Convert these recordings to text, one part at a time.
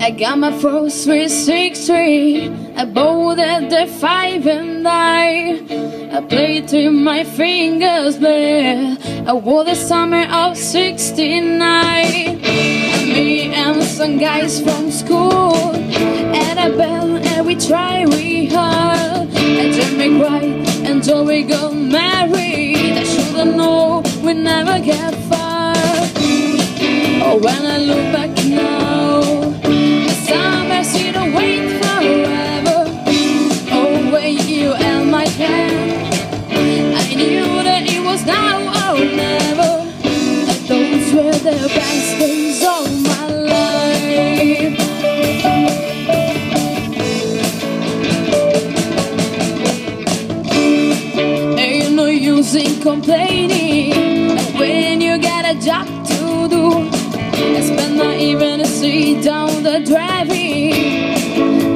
I got my first 363. I bowled at the 5 and I played till my fingers bled. I wore the summer of '69. Me and some guys from school at a bell and we try we hard. And then we cried until we got married. I should've known we never get far. Oh, when I look back now, the summer seemed to wait forever. Oh, when you held my hand, I knew that it was now or never. And those were the best days of my life. Ain't no use in complaining when you got a job to do. I spend my evening to see down the driving.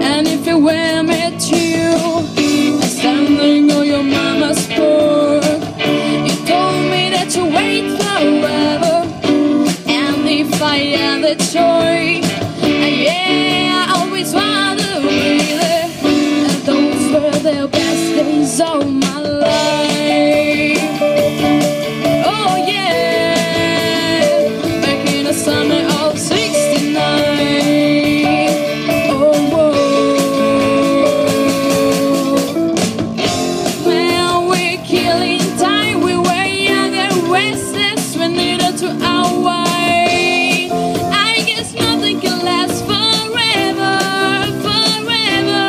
And if you were met you, I'm standing on your mama's porch. You told me that you wait forever. And if I had the choice, yeah, I always wanted to be there. And those were the best days of my life. Oh yeah, back in the summer of '69. Oh, when we're killing time, we were young and restless. We needed to our way. I guess nothing can last forever, forever.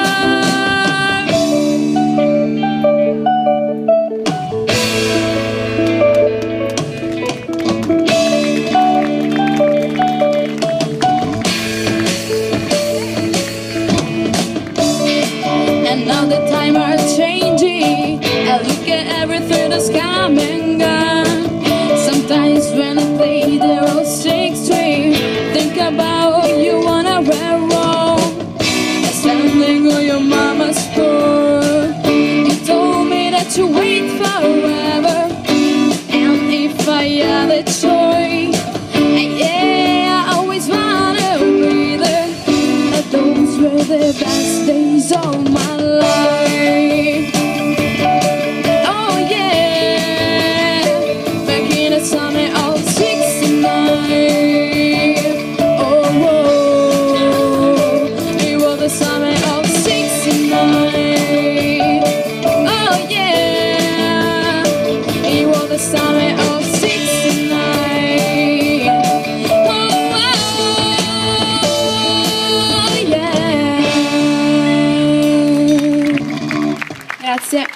And now the time are changing. I look at everything that's come and gone. Sometimes when I play the old 6-string, think about you on a railroad. Standing on your mama's porch. You told me that you wait forever. And if I had a choice, yeah, I always wanted to be there. And those were the best days of my life. Oh yeah, back in the summer of '69. Oh, it was the summer of '69. Oh yeah, it was the summer of '69. Oh yeah. Grazie.